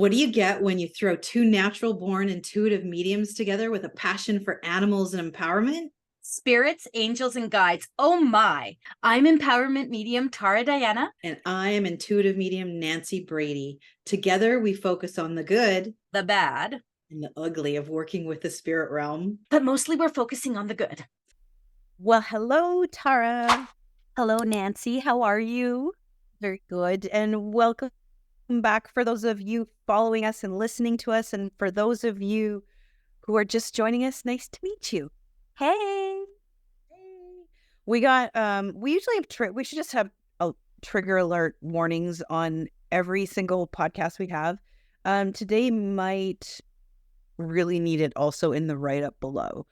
What do you get when you throw two natural born intuitive mediums together with a passion for animals and empowerment? Spirits, angels, and guides. Oh my. I'm empowerment medium Tara Diana. And I am intuitive medium Nancy Brady. Together, we focus on the good, The bad, and the ugly of working with the spirit realm. but mostly we're focusing on the good. Well, hello, Tara. Hello, Nancy. How are you? Very good. And welcome back for those of you following us and listening to us. And for those of you who are just joining us, nice to meet you. Hey. We got, we usually have, we should just have trigger alert warnings on every single podcast we have. Today might really need it also in the write-up below.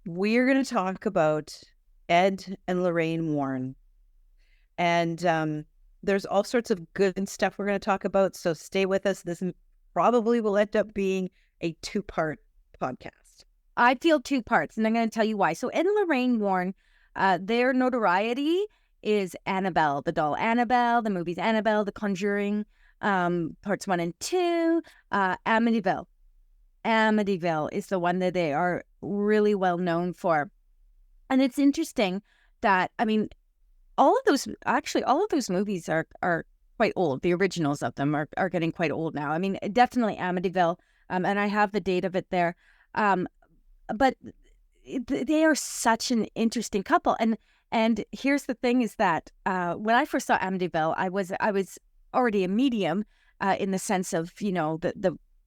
We're going to talk about Ed and Lorraine Warren. And there's all sorts of good stuff we're going to talk about, so stay with us. This probably will end up being a 2-part podcast. I feel 2 parts, and I'm going to tell you why. So Ed and Lorraine Warren, their notoriety is Annabelle, the doll Annabelle, the movies Annabelle, The Conjuring, parts 1 and 2, Amityville. Amityville is the one that they are really well known for. And it's interesting that, I mean, all of those movies are quite old. The originals of them are getting quite old now. I mean, definitely Amityville, and I have the date of it there. But they are such an interesting couple. And here's the thing is that when I first saw Amityville, I was already a medium in the sense of, you know,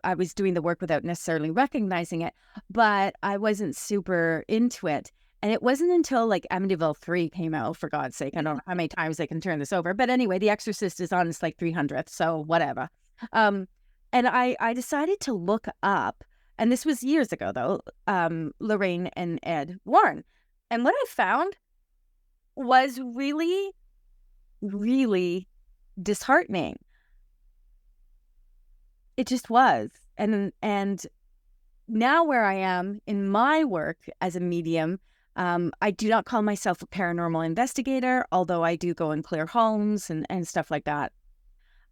I was doing the work without necessarily recognizing it, but I wasn't super into it. And it wasn't until like Amityville 3 came out, for God's sake. I don't know how many times they can turn this over. But anyway, The Exorcist is on its like 300th, so whatever. And I decided to look up, and this was years ago though, Lorraine and Ed Warren. And what I found was really, really disheartening. It just was. And now where I am in my work as a medium, I do not call myself a paranormal investigator, although I do go and clear homes and stuff like that.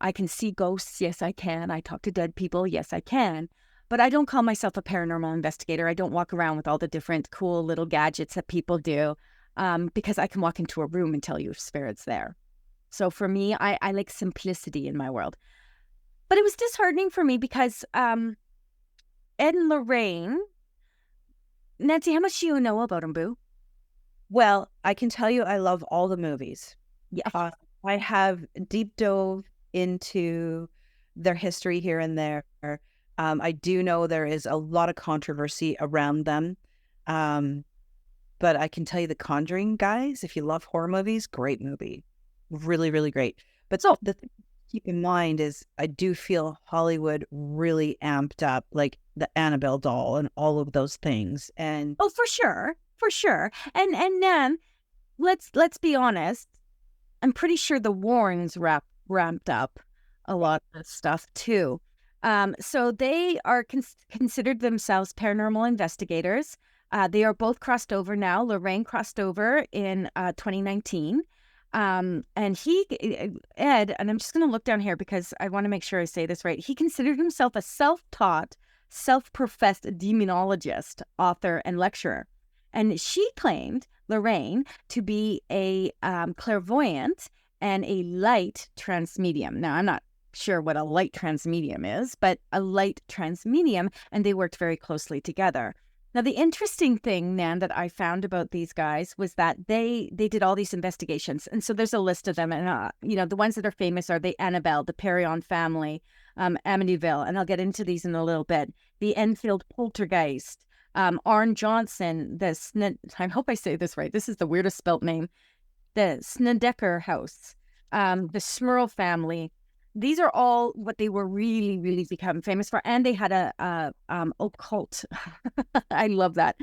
I can see ghosts. Yes, I can. I talk to dead people. Yes, I can. But I don't call myself a paranormal investigator. I don't walk around with all the different cool little gadgets that people do, because I can walk into a room and tell you if spirit's there. So for me, I like simplicity in my world. But it was disheartening for me because Ed and Lorraine, Nancy, how much do you know about them, boo? Well, I can tell you I love all the movies. Yeah. I have deep dove into their history here and there. I do know there is a lot of controversy around them. But I can tell you The Conjuring, guys, if you love horror movies, great movie. Really, really great. But so the thing to keep in mind is I do feel Hollywood really amped up, like the Annabelle doll and all of those things. And Oh, for sure. And Nan, let's be honest. I'm pretty sure the Warrens ramped up a lot of this stuff too. So they are considered themselves paranormal investigators. They are both crossed over now. Lorraine crossed over in 2019. And Ed, and I'm just going to look down here because I want to make sure I say this right. He considered himself a self-taught, self-professed demonologist, author, and lecturer. And she claimed, Lorraine, to be a clairvoyant and a light transmedium. Now, I'm not sure what a light transmedium is, but a light transmedium, and they worked very closely together. Now, the interesting thing, Nan, that I found about these guys was that they did all these investigations. And so there's a list of them. And, you know, the ones that are famous are the Annabelle, the Perrion family, Amityville, and I'll get into these in a little bit. The Enfield poltergeist, Arne Johnson, I hope I say this right. This is the weirdest spelt name. The Snedeker house, the Smurl family. These are all what they were really, really become famous for. And they had a occult, I love that,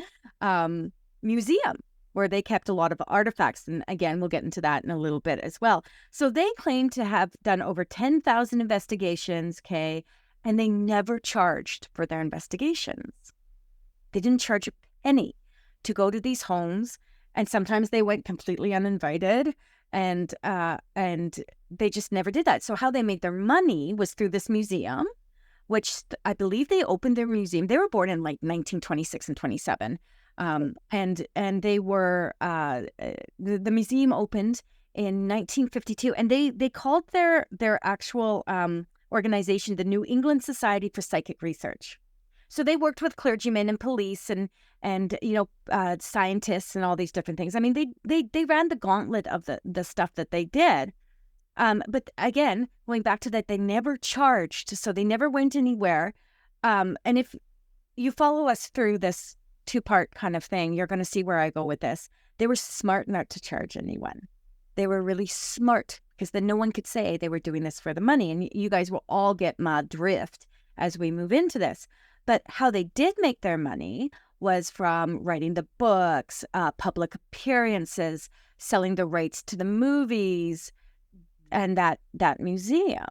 museum where they kept a lot of artifacts. And again, we'll get into that in a little bit as well. So they claim to have done over 10,000 investigations, Kay, and they never charged for their investigations. They didn't charge a penny to go to these homes. And sometimes they went completely uninvited. And they just never did that. So how they made their money was through this museum, which I believe they opened their museum. They were born in like 1926 and 27. And they were, the museum opened in 1952, and they called their actual organization the New England Society for Psychic Research. So they worked with clergymen and police and scientists and all these different things. I mean, they ran the gauntlet of the stuff that they did. But again, going back to that, they never charged, so they never went anywhere. And if you follow us through this 2-part kind of thing, you're going to see where I go with this. They were smart not to charge anyone. They were really smart, because then no one could say they were doing this for the money. And you guys will all get my drift as we move into this. But how they did make their money was from writing the books, public appearances, selling the rights to the movies, and that museum.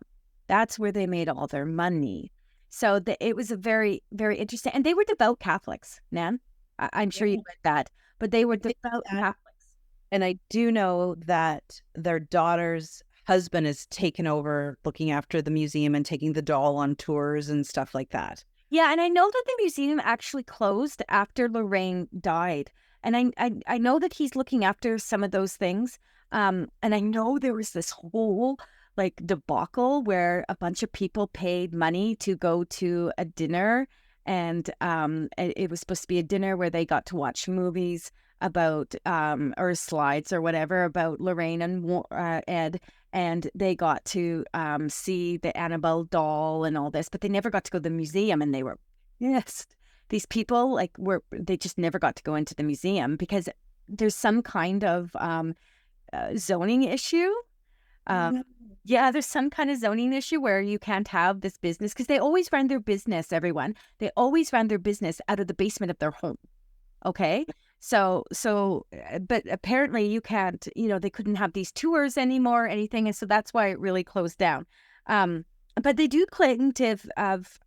That's where they made all their money. So it was a very, very interesting. And they were devout Catholics, Nan. I'm sure you read that. But they were devout Catholics. And I do know that their daughter's husband is taken over looking after the museum and taking the doll on tours and stuff like that. Yeah, and I know that the museum actually closed after Lorraine died. And I know that he's looking after some of those things. And I know there was this whole like debacle where a bunch of people paid money to go to a dinner, and it was supposed to be a dinner where they got to watch movies about or slides or whatever about Lorraine and Ed, and they got to see the Annabelle doll and all this, but they never got to go to the museum, and they were pissed. These people they just never got to go into the museum because there's some kind of zoning issue. Yeah, there's some kind of zoning issue where you can't have this business, because they always ran their business, everyone. They always ran their business out of the basement of their home. Okay. So, but apparently you can't, they couldn't have these tours anymore or anything. And so that's why it really closed down. But they do claim to have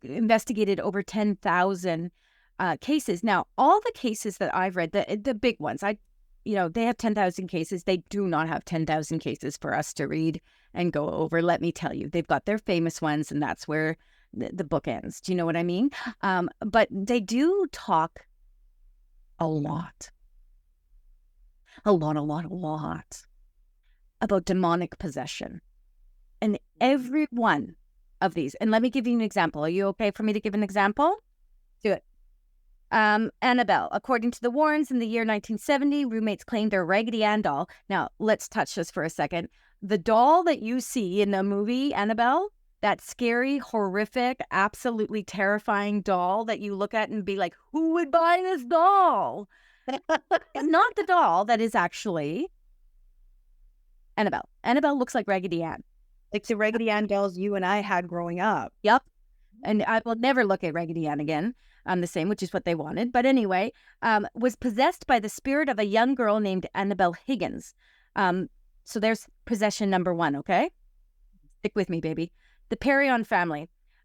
investigated over 10,000 cases. Now, all the cases that I've read, the big ones, they have 10,000 cases. They do not have 10,000 cases for us to read and go over. Let me tell you, they've got their famous ones, and that's where the book ends. Do you know what I mean? But they do talk a lot about demonic possession. And every one of these, and let me give you an example. Are you okay for me to give an example? Do it. Annabelle. According to the Warrens, in the year 1970, roommates claimed their Raggedy Ann doll. Now, let's touch this for a second. The doll that you see in the movie Annabelle, that scary, horrific, absolutely terrifying doll that you look at and be like, who would buy this doll? It's not the doll that is actually Annabelle. Annabelle looks like Raggedy Ann. Like the Raggedy Ann dolls you and I had growing up. Yep. And I will never look at Raggedy Ann again. The same, which is what they wanted. But anyway, was possessed by the spirit of a young girl named Annabelle Higgins. So there's possession number 1, okay? Stick with me, baby. The Perron family.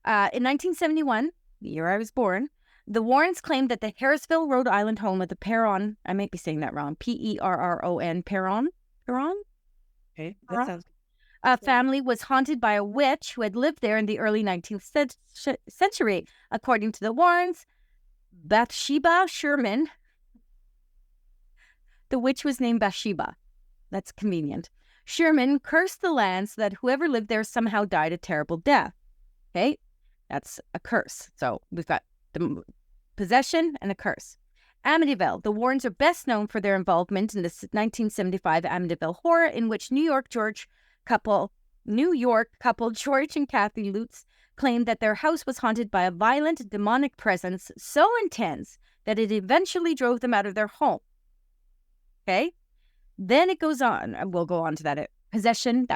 In 1971, the year I was born, the Warrens claimed that the Harrisville, Rhode Island home of the Perron, I might be saying that wrong, Perron, Perron? Okay, that sounds family was haunted by a witch who had lived there in the early 19th century. According to the Warrens, Bathsheba Sherman, the witch was named Bathsheba. That's convenient. Sherman cursed the land so that whoever lived there somehow died a terrible death. Okay, that's a curse. So we've got the possession and a curse. Amityville. The Warrens are best known for their involvement in the 1975 Amityville horror, in which New York couple George and Kathy Lutz claimed that their house was haunted by a violent demonic presence so intense that it eventually drove them out of their home. Okay? Then it goes on. We'll go on to that. Possession,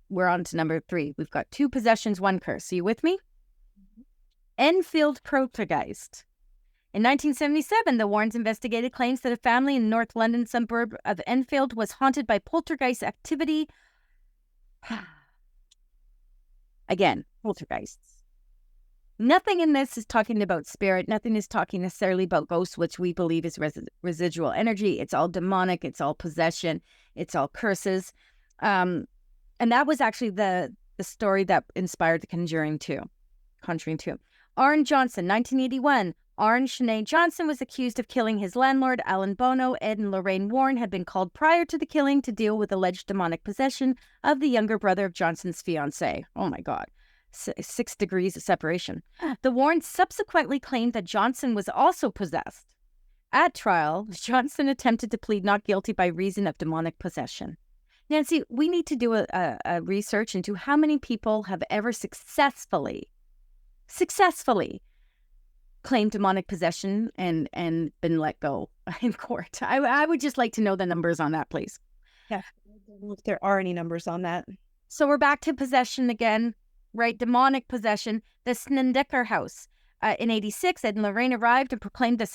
we're on to number 3. We've got 2 possessions, 1 curse. Are you with me? Enfield poltergeist. In 1977, the Warrens investigated claims that a family in the North London suburb of Enfield was haunted by poltergeist activity. Again, poltergeists. Nothing in this is talking about spirit. Nothing is talking necessarily about ghosts, which we believe is residual energy. It's all demonic. It's all possession. It's all curses. And that was actually the the story that inspired The Conjuring 2. Arn Johnson, 1981. Arn Shanae Johnson was accused of killing his landlord, Alan Bono. Ed and Lorraine Warren had been called prior to the killing to deal with alleged demonic possession of the younger brother of Johnson's fiancée. Oh my God. 6 degrees of separation. The Warrens subsequently claimed that Johnson was also possessed. At trial, Johnson attempted to plead not guilty by reason of demonic possession. Nancy, we need to do a research into how many people have ever successfully claimed demonic possession and been let go in court. I would just like to know the numbers on that, please. Yeah, if there are any numbers on that. So we're back to possession again, right? Demonic possession. The Snedeker house. In 86, Ed and Lorraine arrived and proclaimed the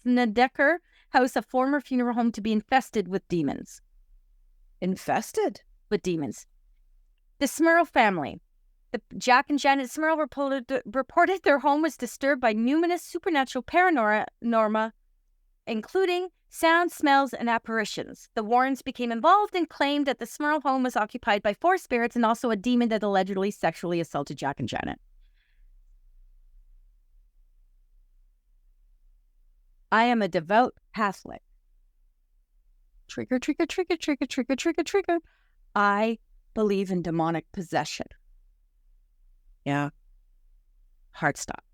Snedeker house a former funeral home to be infested with demons. Infested? With demons. The Smurl family. Jack and Janet Smurl reported their home was disturbed by numerous supernatural paranorma, including sounds, smells, and apparitions. The Warrens became involved and claimed that the Smurl home was occupied by 4 spirits and also a demon that allegedly sexually assaulted Jack and Janet. I am a devout Catholic. Trigger, trigger, trigger, trigger, trigger, trigger, trigger. I believe in demonic possession. Yeah. Hard stop.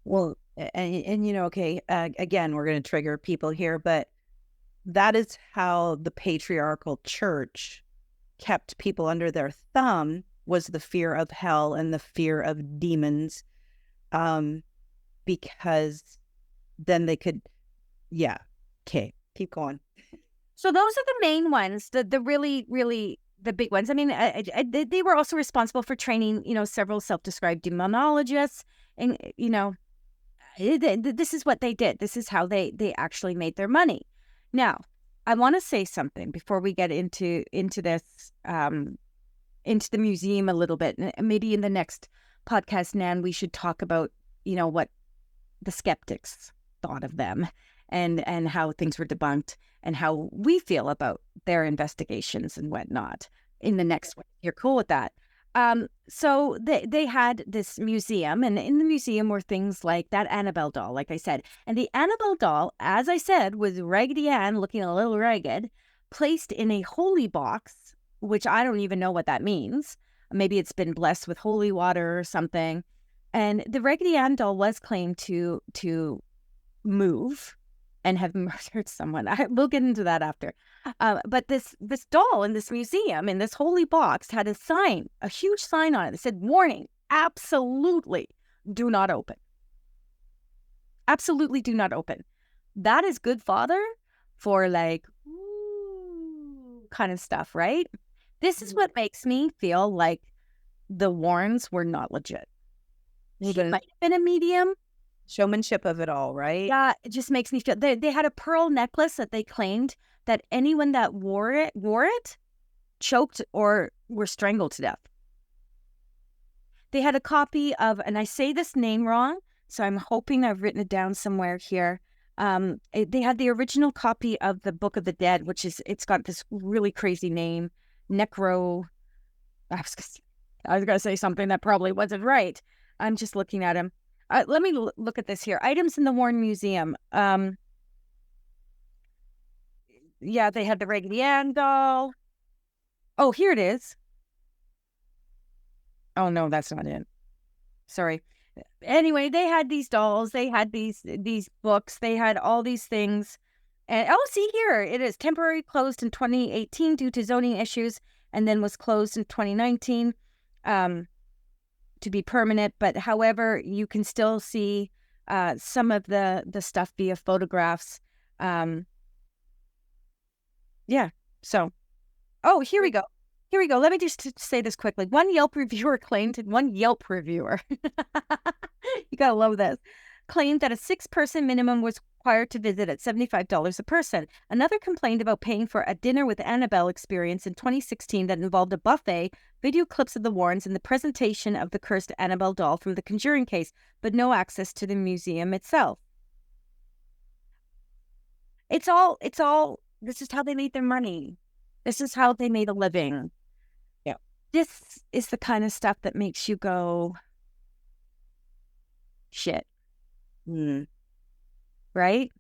Well, and you know, okay, again, we're going to trigger people here, but that is how the patriarchal church kept people under their thumb, was the fear of hell and the fear of demons, because then they could, yeah. Okay, keep going. So those are the main ones, the really, really, the big ones. I mean, they were also responsible for training, several self-described demonologists. And, this is what they did. This is how they actually made their money. Now, I want to say something before we get into this, into the museum a little bit. And maybe in the next podcast, Nan, we should talk about, what the skeptics thought of them and how things were debunked and how we feel about their investigations and whatnot in the next one. You're cool with that? So they had this museum, and in the museum were things like that Annabelle doll, like I said. And the Annabelle doll, as I said, was Raggedy Ann looking a little ragged, placed in a holy box, which I don't even know what that means. Maybe it's been blessed with holy water or something. And the Raggedy Ann doll was claimed to move and have murdered someone. We'll get into that after. But this doll in this museum, in this holy box, had a sign, a huge sign on it that said, "Warning, absolutely do not open. Absolutely do not open." That is good fodder for like, ooh, kind of stuff, right? This is what makes me feel like the Warrens were not legit. She might have been a medium. Showmanship of it all, right? Yeah, it just makes me feel they had a pearl necklace that they claimed that anyone that wore it choked or were strangled to death. They had a copy of, and I say this name wrong, so I'm hoping I've written it down somewhere here. They had the original copy of the Book of the Dead, it's got this really crazy name, Necro. I was gonna say something that probably wasn't right. I'm just looking at him. Let me look at this here. Items in the Warren Museum. Yeah, they had the Raggedy Ann doll. Oh, here it is. Oh, no, that's not it. Sorry. Anyway, they had these dolls. They had these books. They had all these things. And see here, it is temporarily closed in 2018 due to zoning issues, and then was closed in 2019. To be permanent, but however, you can still see some of the stuff via photographs. Yeah. So, here we go. Let me just say this quickly. One Yelp reviewer, you gotta love this, claimed that a 6-person minimum was required to visit at $75 a person. Another complained about paying for a dinner with Annabelle experience in 2016 that involved a buffet, video clips of the Warrens, and the presentation of the cursed Annabelle doll from the Conjuring case, but no access to the museum itself. It's all, this is how they made their money. This is how they made a living. Yeah. This is the kind of stuff that makes you go, shit, Mm. right?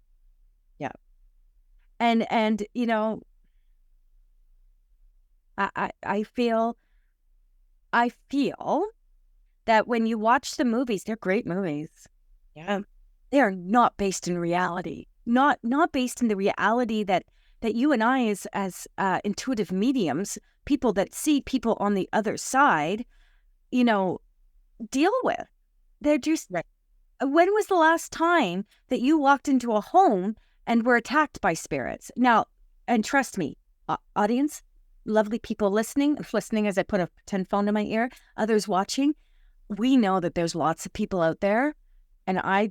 Yeah. And you know, I feel that when you watch the movies, they're great movies. Yeah. They are not based in reality. Not based in the reality that you and I as intuitive mediums, people that see people on the other side, you know, deal with. They're just Right. When was the last time that you walked into a home and were attacked by spirits? Now, and trust me, audience, lovely people listening as I put a pretend phone to my ear, others watching, we know that there's lots of people out there, and I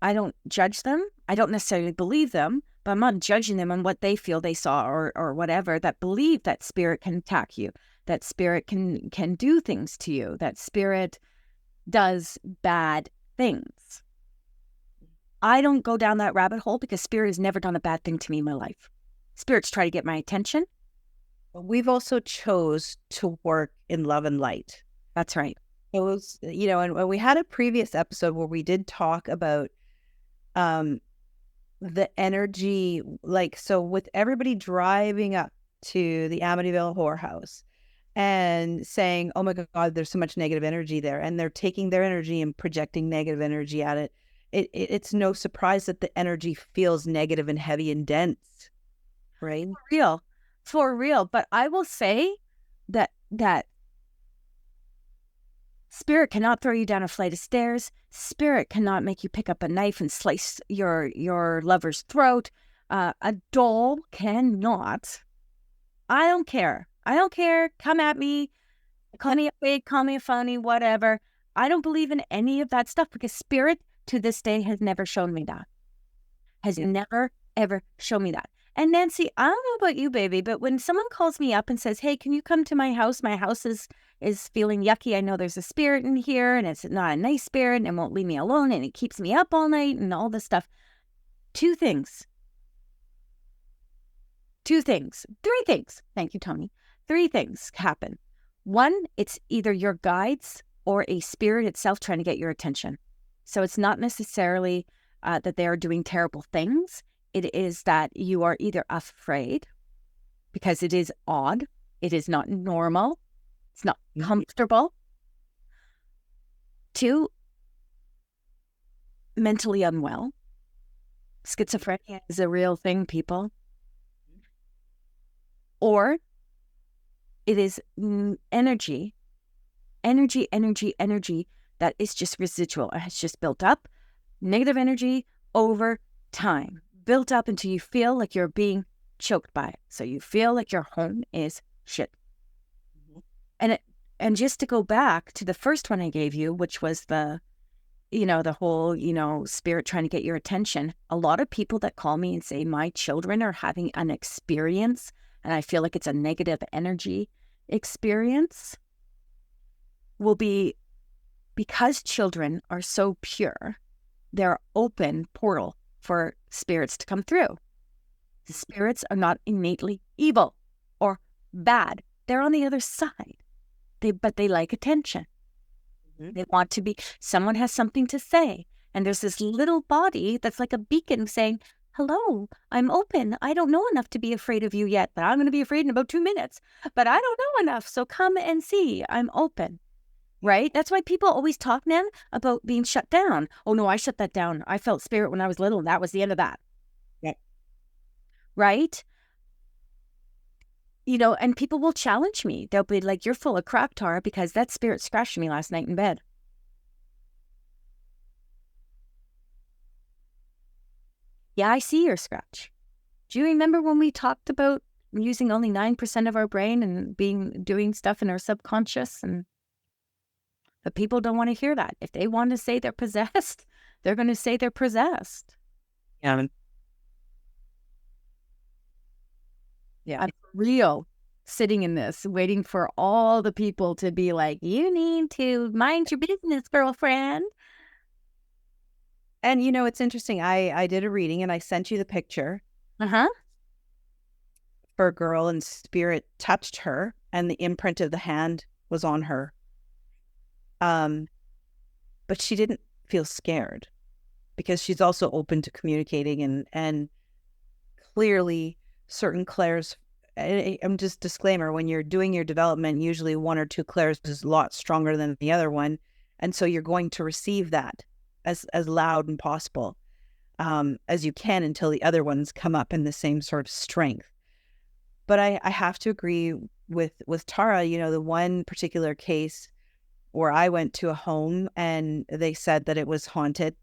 don't judge them. I don't necessarily believe them, but I'm not judging them on what they feel they saw or whatever, that believe that spirit can attack you, that spirit can do things to you, that spirit does bad things. I don't go down that rabbit hole because spirit has never done a bad thing to me in my life. Spirits try to get my attention. But we've also chose to work in love and light. That's right. It was, you know, and we had a previous episode where we did talk about the energy, like, so with everybody driving up to the Amityville Horror House and saying, oh my God, there's so much negative energy there. And they're taking their energy and projecting negative energy at it. It's no surprise that the energy feels negative and heavy and dense, right? For real. But I will say that spirit cannot throw you down a flight of stairs. Spirit cannot make you pick up a knife and slice your lover's throat. A doll cannot. I don't care. Come at me. Call me a fake, call me a phony, whatever. I don't believe in any of that stuff because spirit to this day has never shown me that. Has never, ever shown me that. And Nancy, I don't know about you, baby, but when someone calls me up and says, hey, can you come to my house? My house is feeling yucky. I know there's a spirit in here and it's not a nice spirit and it won't leave me alone and it keeps me up all night and all this stuff. Three things. Thank you, Tony. 3 things happen. 1, it's either your guides or a spirit itself trying to get your attention. So it's not necessarily that they are doing terrible things. It is that you are either afraid because it is odd. It is not normal. It's not comfortable. 2, mentally unwell. Schizophrenia is a real thing, people. Or it is energy that is just residual. It has just built up. Negative energy over time. Built up until you feel like you're being choked by it. So you feel like your home is shit. Mm-hmm. And just to go back to the first one I gave you, which was the whole, spirit trying to get your attention. A lot of people that call me and say, my children are having an experience and I feel like it's a negative energy experience, will be because children are so pure, they're open portal for spirits to come through. The spirits are not innately evil or bad. They're on the other side. But they like attention. Mm-hmm. They want to be, someone has something to say. And there's this little body that's like a beacon saying, hello, I'm open. I don't know enough to be afraid of you yet, but I'm going to be afraid in about 2 minutes. But I don't know enough, so come and see. I'm open. Right? That's why people always talk, Nan, about being shut down. Oh, no, I shut that down. I felt spirit when I was little, and that was the end of that. Yeah. Right? And people will challenge me. They'll be like, you're full of crap, Tara, because that spirit scratched me last night in bed. Yeah, I see your scratch. Do you remember when we talked about using only 9% of our brain and doing stuff in our subconscious? But people don't want to hear that. If they want to say they're possessed, they're going to say they're possessed. Yeah. I'm real sitting in this, waiting for all the people to be like, you need to mind your business, girlfriend. And it's interesting. I did a reading and I sent you the picture. Uh-huh. For a girl, and spirit touched her and the imprint of the hand was on her. But she didn't feel scared because she's also open to communicating, and clearly certain clairs, I'm just disclaimer, when you're doing your development, usually one or two clairs is a lot stronger than the other one. And so you're going to receive that as loud and possible as you can until the other ones come up in the same sort of strength. But I have to agree with Tara, the one particular case where I went to a home and they said that it was haunted.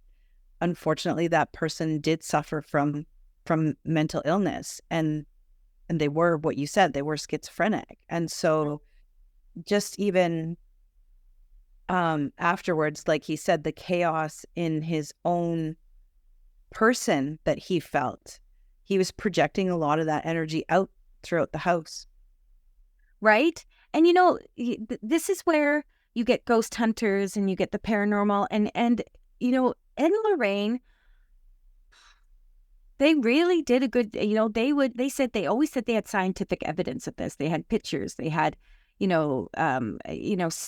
Unfortunately, that person did suffer from mental illness, and they were, what you said, they were schizophrenic. And so just even afterwards, like he said, the chaos in his own person that he felt, he was projecting a lot of that energy out throughout the house. Right? And this is where you get ghost hunters and you get the paranormal, and Ed and Lorraine, they really did a good, they always said they had scientific evidence of this. They had pictures, they had,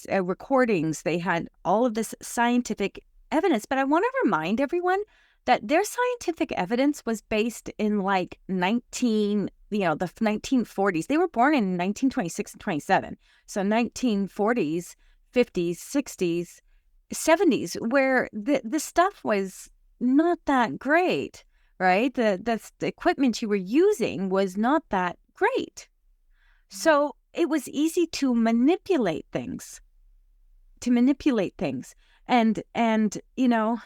recordings, they had all of this scientific evidence. But I want to remind everyone that their scientific evidence was based in like the 1940s. They were born in 1926 and 27. So 1940s, 50s, 60s, 70s, where the stuff was not that great, right? The equipment you were using was not that great. So it was easy to manipulate things. And I know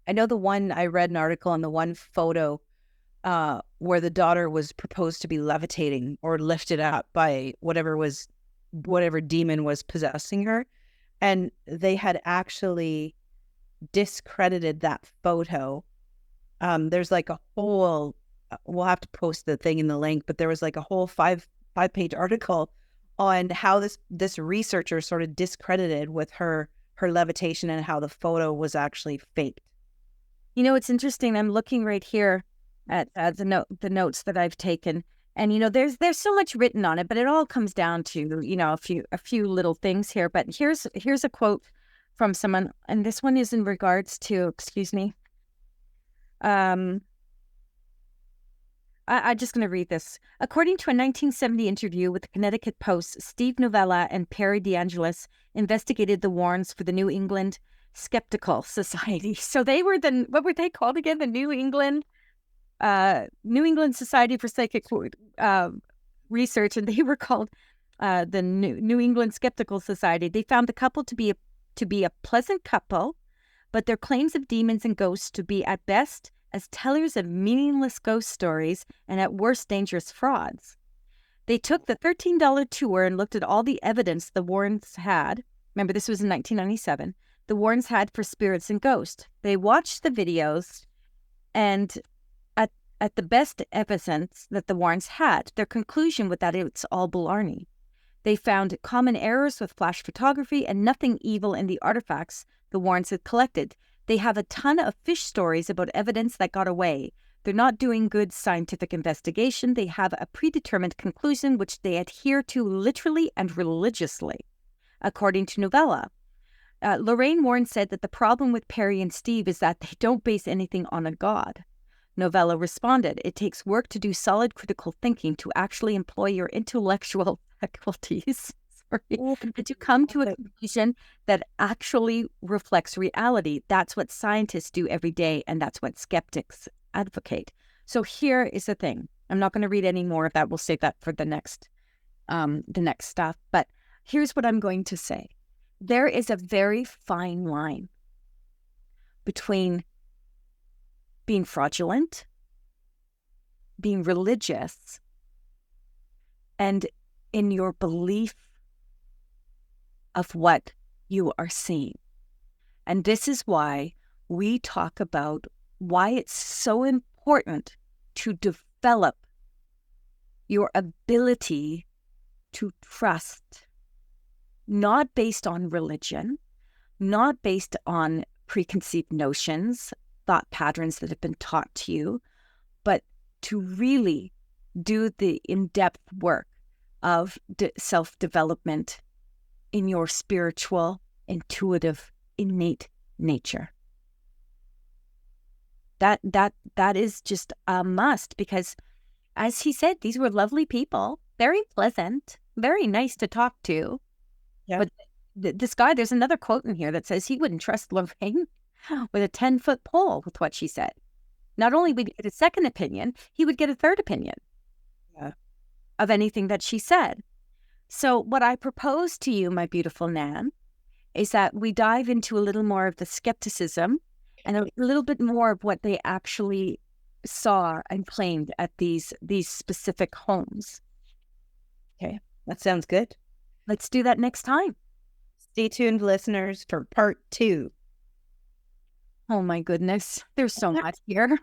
I read an article on the one photo where the daughter was proposed to be levitating or lifted up by whatever demon was possessing her. And they had actually discredited that photo. There's like a whole, we'll have to post the thing in the link, but there was like a whole five-page article on how this researcher sort of discredited with her levitation and how the photo was actually faked. It's interesting. I'm looking right here at the notes that I've taken, and there's so much written on it, but it all comes down to a few little things here. But here's a quote from someone, and this one is in regards to, excuse me. I'm just going to read this. According to a 1970 interview with the Connecticut Post, Steve Novella and Perry DeAngelis investigated the Warrens for the New England Skeptical Society. So they were what were they called again? The New England Society for Psychic Research, and they were called the New England Skeptical Society. They found the couple to be a pleasant couple, but their claims of demons and ghosts to be at best as tellers of meaningless ghost stories and at worst dangerous frauds. They took the $13 tour and looked at all the evidence the Warrens had. Remember, this was in 1997. The Warrens had for spirits and ghosts. They watched the videos, and at the best evidence that the Warrens had, their conclusion was that it's all blarney. They found common errors with flash photography and nothing evil in the artifacts the Warrens had collected. They have a ton of fish stories about evidence that got away. They're not doing good scientific investigation. They have a predetermined conclusion which they adhere to literally and religiously, according to Novella. Lorraine Warren said that the problem with Perry and Steve is that they don't base anything on a god. Novella responded, it takes work to do solid critical thinking, to actually employ your intellectual faculties, and to come to a conclusion that actually reflects reality. That's what scientists do every day, and that's what skeptics advocate. So here is the thing. I'm not going to read any more of that. We'll save that for the next stuff. But here's what I'm going to say. There is a very fine line between being fraudulent, being religious, and in your belief of what you are seeing. And this is why we talk about why it's so important to develop your ability to trust, not based on religion, not based on preconceived notions, thought patterns that have been taught to you, but to really do the in-depth work of self-development in your spiritual, intuitive, innate nature. That is just a must, because as he said, these were lovely people, very pleasant, very nice to talk to. Yeah. But this guy, there's another quote in here that says he wouldn't trust Lorraine with a 10-foot pole with what she said. Not only would he get a second opinion, he would get a third opinion of anything that she said. So what I propose to you, my beautiful Nan, is that we dive into a little more of the skepticism and a little bit more of what they actually saw and claimed at these specific homes. Okay, that sounds good. Let's do that next time. Stay tuned, listeners, for part 2. Oh my goodness, there's so much here.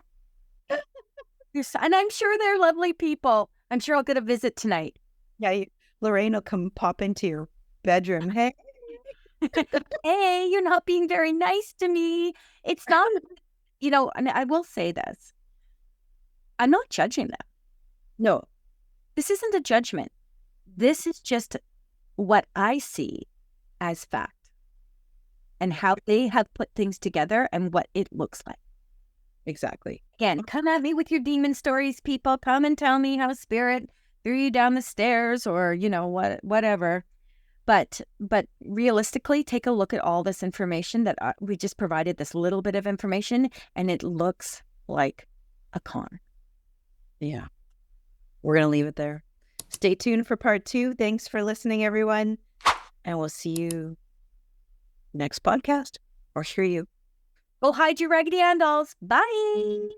And I'm sure they're lovely people. I'm sure I'll get a visit tonight. Yeah, Lorraine will come pop into your bedroom. Hey. Hey, you're not being very nice to me. It's not, and I will say this. I'm not judging them. No. This isn't a judgment. This is just what I see as fact and how they have put things together and what it looks like. Exactly. Again, come at me with your demon stories, people. Come and tell me how spirit threw you down the stairs or, whatever. But realistically, take a look at all this information that we just provided, this little bit of information, and it looks like a con. Yeah. We're going to leave it there. Stay tuned for part 2. Thanks for listening, everyone. And we'll see you next podcast, or hear you. Go hide your Raggedy Ann dolls. Bye.